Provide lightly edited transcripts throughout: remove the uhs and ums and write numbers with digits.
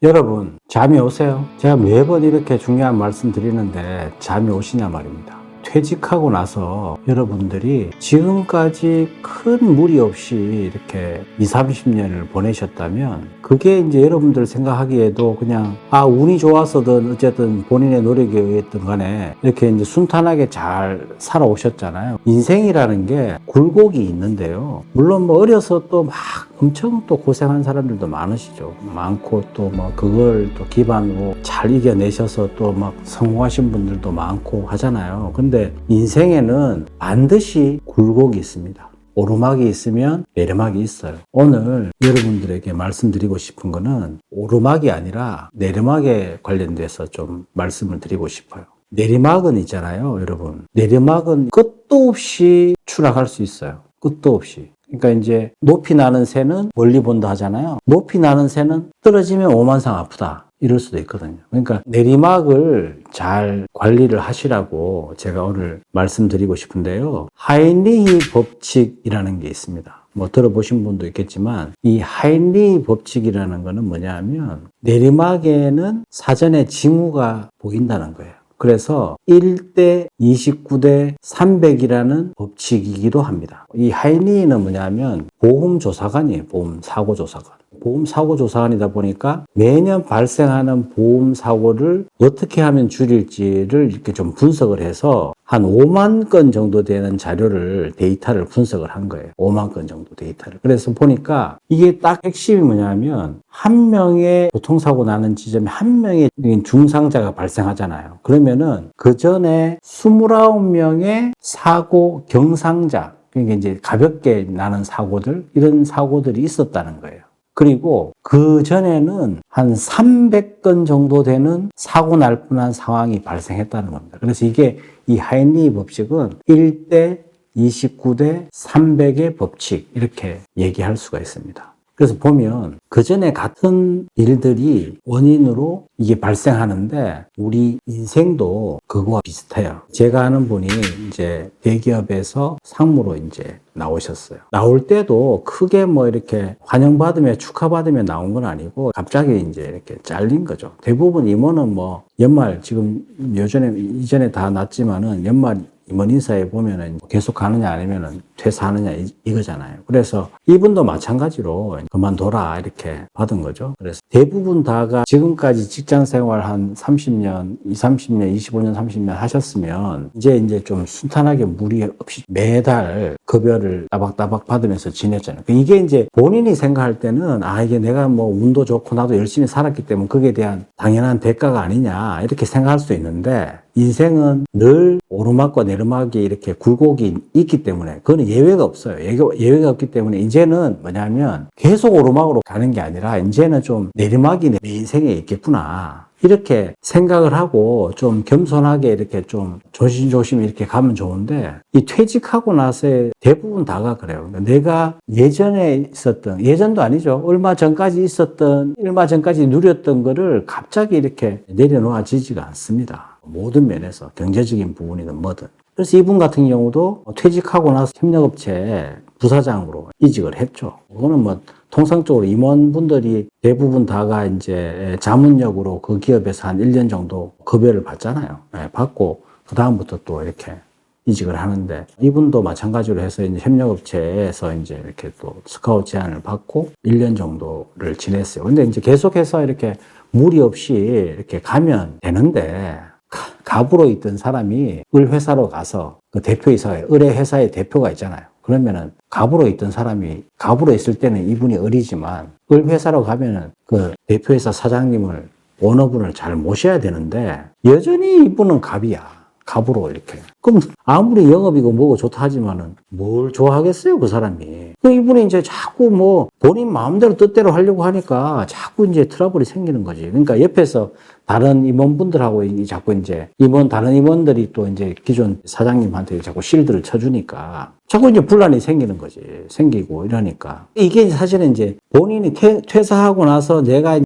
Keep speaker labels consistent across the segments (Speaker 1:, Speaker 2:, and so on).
Speaker 1: 여러분, 잠이 오세요? 제가 매번 이렇게 중요한 말씀 드리는데 잠이 오시냐 말입니다. 퇴직하고 나서 여러분들이 지금까지 큰 무리 없이 이렇게 20, 30년을 보내셨다면 그게 이제 여러분들 생각하기에도 그냥 운이 좋아서든 어쨌든 본인의 노력에 의했든 간에 이렇게 이제 순탄하게 잘 살아오셨잖아요. 인생이라는 게 굴곡이 있는데요. 물론 뭐 어려서 또 막 엄청 또 고생한 사람들도 많으시죠. 많고 또 뭐 그걸 또 기반으로 잘 이겨내셔서 또 막 성공하신 분들도 많고 하잖아요. 근데 인생에는 반드시 굴곡이 있습니다. 오르막이 있으면 내리막이 있어요. 오늘 여러분들에게 말씀드리고 싶은 거는 오르막이 아니라 내리막에 관련돼서 좀 말씀을 드리고 싶어요. 내리막은 있잖아요, 여러분. 내리막은 끝도 없이 추락할 수 있어요. 끝도 없이. 그러니까 이제 높이 나는 새는 멀리 본다 하잖아요. 높이 나는 새는 떨어지면 오만상 아프다. 이럴 수도 있거든요. 그러니까 내리막을 잘 관리를 하시라고 제가 오늘 말씀드리고 싶은데요. 하인리히 법칙이라는 게 있습니다. 뭐 들어보신 분도 있겠지만 이 하인리히 법칙이라는 거는 뭐냐 하면 내리막에는 사전에 징후가 보인다는 거예요. 그래서 1대 29대 300이라는 법칙이기도 합니다. 이 하인리히는 뭐냐면 보험조사관이에요. 보험사고조사관. 보험사고조사관이다 보니까 매년 발생하는 보험사고를 어떻게 하면 줄일지를 이렇게 좀 분석을 해서 한 5만 건 정도 되는 데이터를 분석을 한 거예요. 5만 건 정도 데이터를. 그래서 보니까 이게 딱 핵심이 뭐냐면 한 명의 교통사고 나는 지점에 한 명의 중상자가 발생하잖아요. 그러면은 그 전에 29명의 사고 경상자, 그러니까 이제 가볍게 나는 사고들, 이런 사고들이 있었다는 거예요. 그리고 그 전에는 한 300건 정도 되는 사고 날 뻔한 상황이 발생했다는 겁니다. 그래서 이게 이 하인리히 법칙은 1대 29대 300의 법칙 이렇게 얘기할 수가 있습니다. 그래서 보면 그 전에 같은 일들이 원인으로 이게 발생하는데 우리 인생도 그거와 비슷해요. 제가 아는 분이 이제 대기업에서 상무로 이제 나오셨어요. 나올 때도 크게 뭐 이렇게 환영받으며 축하받으며 나온 건 아니고 갑자기 이제 이렇게 잘린 거죠. 대부분 임원은 뭐 연말 지금 이전에 다 났지만은 연말 임원 인사에 보면은 계속 가느냐 아니면은 퇴사하느냐 이거잖아요. 그래서 이분도 마찬가지로 그만둬라 이렇게 받은 거죠. 그래서 대부분 다가 지금까지 직장 생활 한 30년, 30년, 25년, 30년 하셨으면 이제 좀 순탄하게 무리 없이 매달 급여를 따박따박 받으면서 지냈잖아요. 이게 이제 본인이 생각할 때는 이게 내가 뭐 운도 좋고 나도 열심히 살았기 때문에 그게 대한 당연한 대가가 아니냐 이렇게 생각할 수 있는데 인생은 늘 오르막과 내리막이 이렇게 굴곡이 있기 때문에 그거는 예외가 없어요. 예외가 없기 때문에 이제는 뭐냐면 계속 오르막으로 가는 게 아니라 이제는 좀 내리막이 내 인생에 있겠구나. 이렇게 생각을 하고 좀 겸손하게 이렇게 좀 조심조심 이렇게 가면 좋은데 이 퇴직하고 나서 대부분 다가 그래요. 내가 예전에 예전도 아니죠. 얼마 전까지 누렸던 거를 갑자기 이렇게 내려놓아지지가 않습니다. 모든 면에서 경제적인 부분이든 뭐든. 그래서 이분 같은 경우도 퇴직하고 나서 협력업체 부사장으로 이직을 했죠. 그거는 뭐 통상적으로 임원분들이 대부분 다가 이제 자문역으로 그 기업에서 한 1년 정도 급여를 받잖아요. 받고 그다음부터 또 이렇게 이직을 하는데 이분도 마찬가지로 해서 이제 협력업체에서 이제 이렇게 또 스카우트 제안을 받고 1년 정도를 지냈어요. 근데 이제 계속해서 이렇게 무리 없이 이렇게 가면 되는데 갑으로 있던 사람이 을회사로 가서 그 대표이사에 을회사의 대표가 있잖아요. 그러면은 갑으로 있던 사람이 갑으로 있을 때는 이분이 을이지만 을회사로 가면은 그 대표이사 사장님을 오너분을 잘 모셔야 되는데 여전히 이분은 갑이야. 갑으로 이렇게. 그럼 아무리 영업이고 뭐고 좋다 하지만은 뭘 좋아하겠어요, 그 사람이. 그 이분이 이제 자꾸 뭐 본인 마음대로 뜻대로 하려고 하니까 자꾸 이제 트러블이 생기는 거지. 그러니까 옆에서 다른 임원분들하고 자꾸 이제 다른 임원들이 또 이제 기존 사장님한테 자꾸 실드를 쳐주니까 자꾸 이제 분란이 생기는 거지. 생기고 이러니까. 이게 사실은 이제 본인이 퇴사하고 나서 내가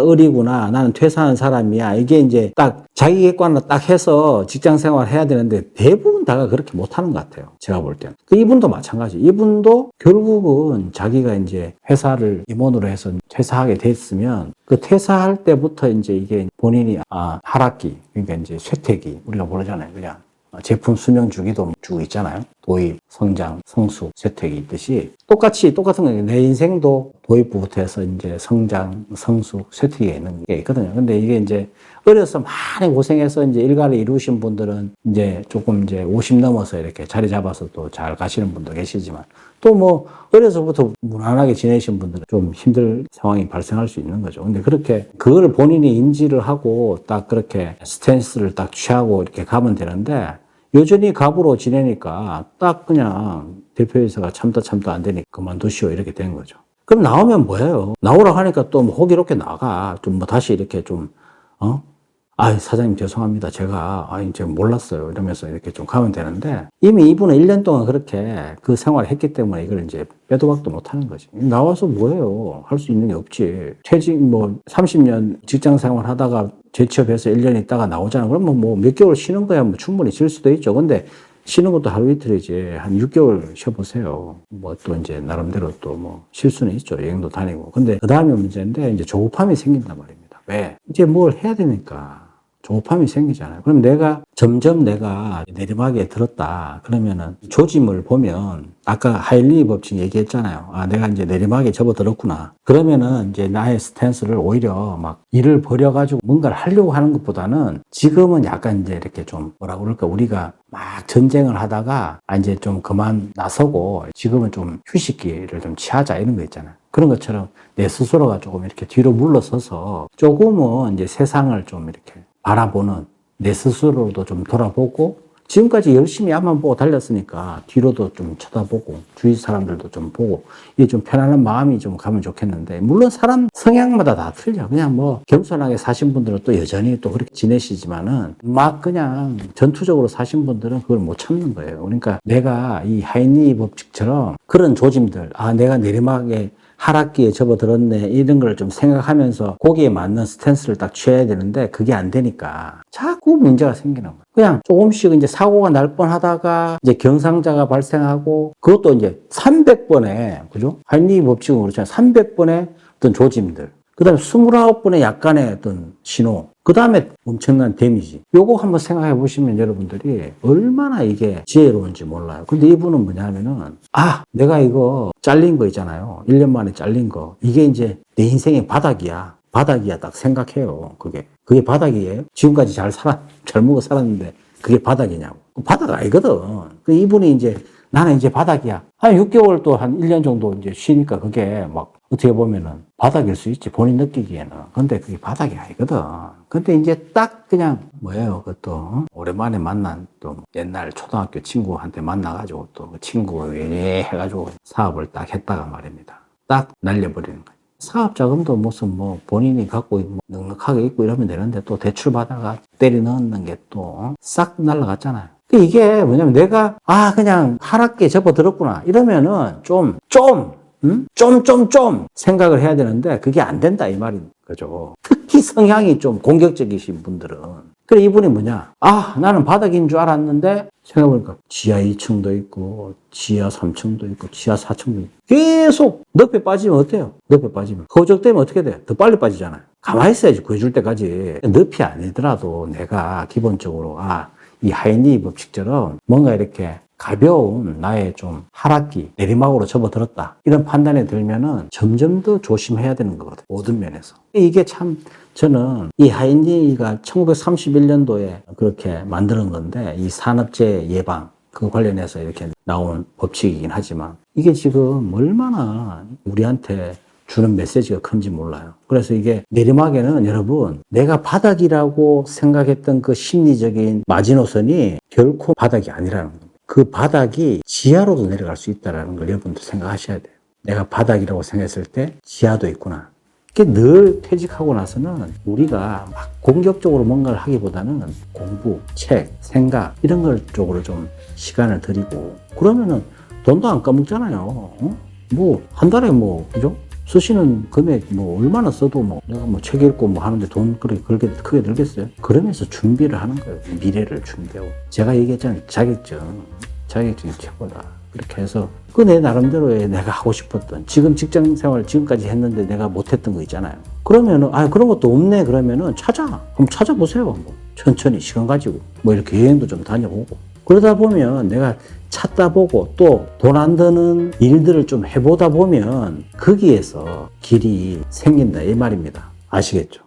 Speaker 1: 을이구나. 나는 퇴사한 사람이야. 이게 이제 딱 자기 객관을 딱 해서 직장 생활을 해야 되는데 근데 대부분 다가 그렇게 못하는 것 같아요. 제가 볼 때는. 이분도 마찬가지. 이분도 결국은 자기가 이제 회사를 임원으로 해서 퇴사하게 됐으면 그 퇴사할 때부터 이제 이게 본인이 하락기, 그러니까 이제 쇠퇴기, 우리가 모르잖아요. 그냥 제품 수명 주기도 쭉 있잖아요. 도입, 성장, 성숙, 쇠퇴기 있듯이 똑같은 거예요. 내 인생도 도입부부터 해서 이제 성장, 성숙, 쇠퇴기가 있는 게 있거든요. 근데 이게 이제 어려서 많이 고생해서 이제 일가를 이루신 분들은 이제 조금 이제 50 넘어서 이렇게 자리 잡아서 또 잘 가시는 분도 계시지만 또 뭐 어려서부터 무난하게 지내신 분들은 좀 힘들 상황이 발생할 수 있는 거죠. 근데 그렇게 그걸 본인이 인지를 하고 딱 그렇게 스탠스를 딱 취하고 이렇게 가면 되는데 여전히 갑으로 지내니까 딱 그냥 대표이사가 참다 안 되니까 그만두시오 이렇게 된 거죠. 그럼 나오면 뭐예요? 나오라고 하니까 또 뭐 호기롭게 나가. 좀 뭐 다시 이렇게 좀, 사장님 죄송합니다. 제가, 이제 몰랐어요. 이러면서 이렇게 좀 가면 되는데 이미 이분은 1년 동안 그렇게 그 생활을 했기 때문에 이걸 이제 빼도 박도 못 하는 거지. 나와서 뭐예요? 할 수 있는 게 없지. 퇴직 30년 직장 생활 하다가 재취업해서 1년 있다가 나오잖아. 그러면 뭐 몇 개월 쉬는 거야 뭐 충분히 쉴 수도 있죠. 근데 쉬는 것도 하루 이틀이지. 한 6개월 쉬어보세요. 뭐 또 이제 나름대로 또 뭐 쉴 수는 있죠. 여행도 다니고. 근데 그 다음에 문제인데 이제 조급함이 생긴단 말입니다. 왜? 이제 뭘 해야 되니까. 조급함이 생기잖아요. 그럼 점점 내가 내리막에 들었다. 그러면은 조짐을 보면 아까 하일리 법칙 얘기했잖아요. 내가 이제 내리막에 접어들었구나. 그러면은 이제 나의 스탠스를 오히려 막 일을 벌여가지고 뭔가를 하려고 하는 것보다는 지금은 약간 이제 이렇게 좀 뭐라 그럴까 우리가 막 전쟁을 하다가 이제 좀 그만 나서고 지금은 좀 휴식기를 좀 취하자 이런 거 있잖아요. 그런 것처럼 내 스스로가 조금 이렇게 뒤로 물러서서 조금은 이제 세상을 좀 이렇게 바라보는 내 스스로도 좀 돌아보고 지금까지 열심히 앞만 보고 달렸으니까 뒤로도 좀 쳐다보고 주위 사람들도 좀 보고 이게 좀 편안한 마음이 좀 가면 좋겠는데 물론 사람 성향마다 다 틀려. 그냥 뭐 겸손하게 사신 분들은 또 여전히 또 그렇게 지내시지만은 막 그냥 전투적으로 사신 분들은 그걸 못 참는 거예요. 그러니까 내가 이 하이니 법칙처럼 그런 조짐들 내가 내리막에 하락기에 접어들었네 이런 걸 좀 생각하면서 거기에 맞는 스탠스를 딱 취해야 되는데 그게 안 되니까 자꾸 문제가 생기는 거예요. 그냥 조금씩 이제 사고가 날 뻔하다가 이제 경상자가 발생하고 그것도 이제 300번의 그죠? 하이니 법칙은 그렇잖아요. 300번의 어떤 조짐들. 그 다음에 29번의 약간의 어떤 신호. 그 다음에 엄청난 데미지. 요거 한번 생각해 보시면 여러분들이 얼마나 이게 지혜로운지 몰라요. 근데 이분은 뭐냐면은, 내가 이거 잘린 거 있잖아요. 1년 만에 잘린 거. 이게 이제 내 인생의 바닥이야. 바닥이야 딱 생각해요. 그게 바닥이에요. 지금까지 잘 먹어 살았는데 그게 바닥이냐고. 바닥 아니거든. 이분이 이제 나는 이제 바닥이야. 한 6개월 또 한 1년 정도 이제 쉬니까 그게 막 어떻게 보면은 바닥일 수 있지. 본인 느끼기에는. 근데 그게 바닥이 아니거든. 근데 이제 딱 그냥 뭐예요. 그것도 오랜만에 만난 또 옛날 초등학교 친구한테 만나가지고 또 그 친구가 왜 해가지고 사업을 딱 했다가 말입니다. 딱 날려버리는 거예요. 사업 자금도 무슨 뭐 본인이 갖고 넉넉하게 있고 이러면 되는데 또 대출 받아가 때려 넣는 게 또 싹 날라갔잖아요. 이게 뭐냐면 내가 그냥 하락기에 접어들었구나 이러면은 좀 생각을 해야 되는데 그게 안 된다 이 말인 거죠. 특히 성향이 좀 공격적이신 분들은. 그래 이분이 뭐냐? 나는 바닥인 줄 알았는데 생각해보니까 지하 2층도 있고 지하 3층도 있고 지하 4층도 있고 계속 늪에 빠지면 어때요? 늪에 빠지면 허우적대면 어떻게 돼요? 더 빨리 빠지잖아요. 가만히 있어야지 구해줄 때까지. 늪이 아니더라도 내가 기본적으로 이 하이니 법칙처럼 뭔가 이렇게 가벼운 나의 좀 하락기, 내리막으로 접어들었다. 이런 판단에 들면은 점점 더 조심해야 되는 거거든. 모든 면에서. 이게 참 저는 이 하이니가 1931년도에 그렇게 만드는 건데 이 산업재해 예방 그 관련해서 이렇게 나온 법칙이긴 하지만 이게 지금 얼마나 우리한테 주는 메시지가 큰지 몰라요. 그래서 이게 내리막에는 여러분 내가 바닥이라고 생각했던 그 심리적인 마지노선이 결코 바닥이 아니라는 겁니다. 그 바닥이 지하로도 내려갈 수 있다는 걸 여러분도 생각하셔야 돼요. 내가 바닥이라고 생각했을 때 지하도 있구나. 이게 늘 퇴직하고 나서는 우리가 막 공격적으로 뭔가를 하기보다는 공부, 책, 생각 이런 걸 쪽으로 좀 시간을 들이고 그러면은 돈도 안 까먹잖아요. 뭐 한 달에 그죠? 쓰시는 금액 뭐 얼마나 써도 뭐 내가 뭐 책 읽고 뭐 하는데 돈 그렇게 크게 들겠어요? 그러면서 준비를 하는 거예요. 미래를 준비하고. 제가 얘기했잖아요. 자격증이 최고다. 이렇게 해서 그 내 나름대로의 내가 하고 싶었던 지금 직장 생활 지금까지 했는데 내가 못했던 거 있잖아요. 그러면은 그런 것도 없네 그러면은 그럼 찾아보세요. 뭐 천천히 시간 가지고 뭐 이렇게 여행도 좀 다녀보고 그러다 보면 내가 찾다 보고 또 돈 안 드는 일들을 좀 해보다 보면 거기에서 길이 생긴다 이 말입니다. 아시겠죠?